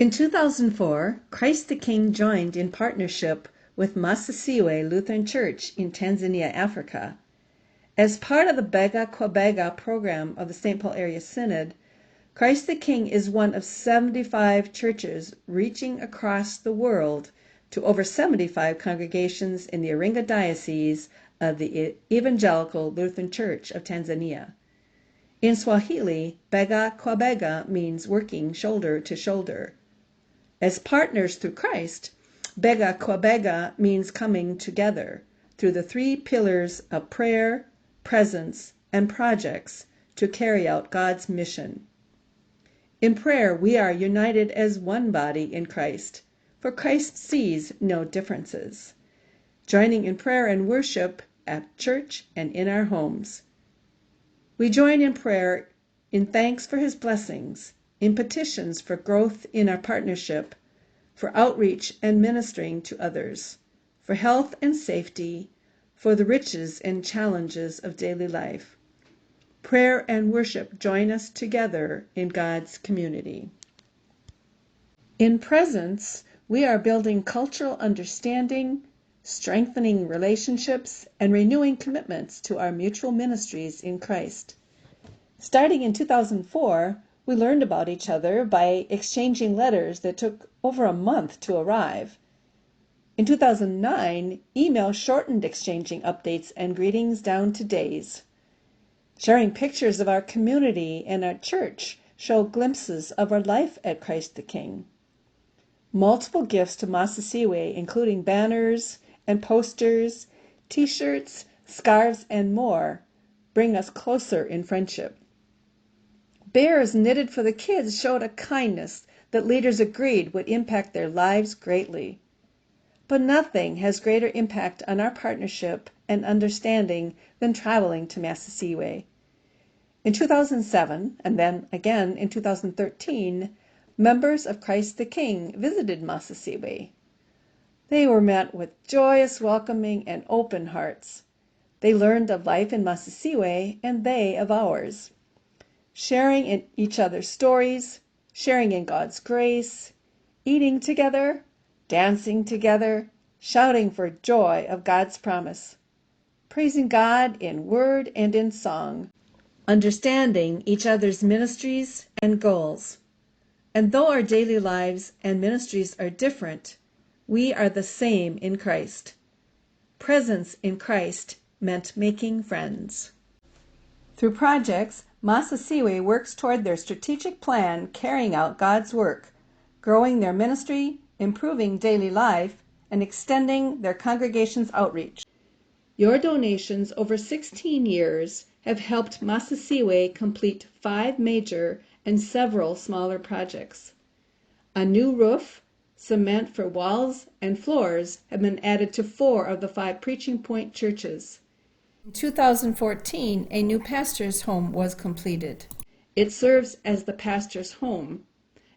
In 2004, Christ the King joined in partnership with Masisiwe Lutheran Church in Tanzania, Africa. As part of the Bega kwa Bega program of the St. Paul Area Synod, Christ the King is one of 75 churches reaching across the world to over 75 congregations in the Iringa Diocese of the Evangelical Lutheran Church of Tanzania. In Swahili, Bega kwa Bega means working shoulder to shoulder. As partners through Christ, Bega kwa Bega means coming together through the three pillars of prayer, presence, and projects to carry out God's mission. In prayer, we are united as one body in Christ, for Christ sees no differences. Joining in prayer and worship at church and in our homes. We join in prayer in thanks for his blessings, in petitions for growth in our partnership, for outreach and ministering to others, for health and safety, for the riches and challenges of daily life. Prayer and worship join us together in God's community. In presence, we are building cultural understanding, strengthening relationships, and renewing commitments to our mutual ministries in Christ. Starting in 2004, we learned about each other by exchanging letters that took over a month to arrive. In 2009, email shortened exchanging updates and greetings down to days. Sharing pictures of our community and our church show glimpses of our life at Christ the King. Multiple gifts to Masisiwe, including banners and posters, t-shirts, scarves, and more, bring us closer in friendship. Bears knitted for the kids showed a kindness that leaders agreed would impact their lives greatly. But nothing has greater impact on our partnership and understanding than traveling to Masisiwe. In 2007, and then again in 2013, members of Christ the King visited Masisiwe. They were met with joyous welcoming and open hearts. They learned of life in Masisiwe and they of ours. Sharing in each other's stories, sharing in God's grace, eating together, dancing together, shouting for joy of God's promise, praising God in word and in song, understanding each other's ministries and goals. And though our daily lives and ministries are different, we are the same in Christ. Presence in Christ meant making friends. Through projects, Masisiwe works toward their strategic plan carrying out God's work, growing their ministry, improving daily life, and extending their congregation's outreach. Your donations over 16 years have helped Masisiwe complete 5 major and several smaller projects. A new roof, cement for walls and floors have been added to 4 of the 5 Preaching Point churches. In 2014, a new pastor's home was completed. It serves as the pastor's home,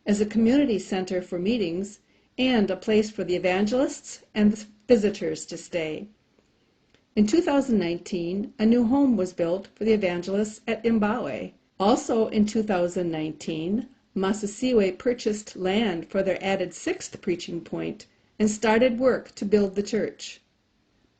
as a community center for meetings, and a place for the evangelists and the visitors to stay. In 2019, a new home was built for the evangelists at Imbawe. Also in 2019, Masisiwe purchased land for their added 6th preaching point and started work to build the church.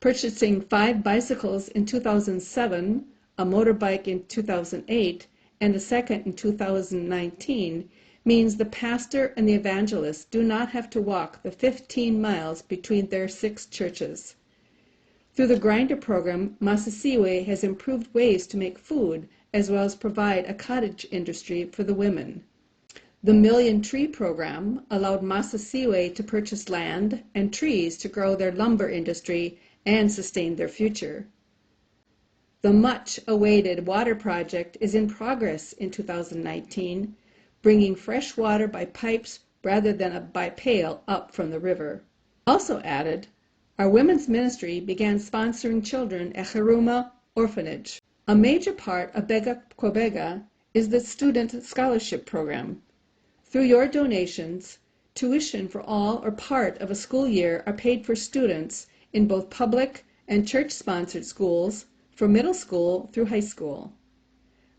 Purchasing 5 bicycles in 2007, a motorbike in 2008, and a second in 2019 means the pastor and the evangelist do not have to walk the 15 miles between their 6 churches. Through the Grinder program, Masisiwe has improved ways to make food as well as provide a cottage industry for the women. The Million Tree program allowed Masisiwe to purchase land and trees to grow their lumber industry and sustain their future. The much-awaited water project is in progress in 2019, bringing fresh water by pipes rather than by pail up from the river. Also added, our women's ministry began sponsoring children at Huruma Orphanage. A major part of Bega kwa Bega is the Student Scholarship Program. Through your donations, tuition for all or part of a school year are paid for students in both public and church-sponsored schools from middle school through high school.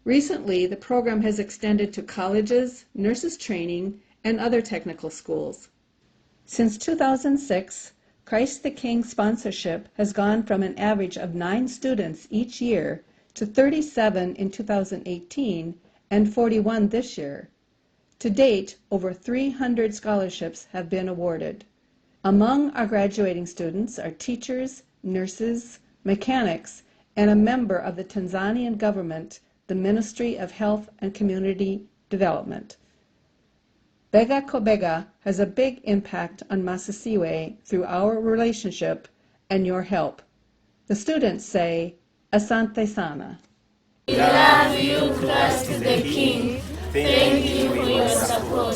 Recently, the program has extended to colleges, nurses training, and other technical schools. Since 2006, Christ the King sponsorship has gone from an average of 9 students each year to 37 in 2018 and 41 this year. To date, over 300 scholarships have been awarded. Among our graduating students are teachers, nurses, mechanics, and a member of the Tanzanian government, the Ministry of Health and Community Development. Bega kwa Bega has a big impact on Masisiwe through our relationship and your help. The students say, Asante sana. We love you, Christ the King. Thank you for your support.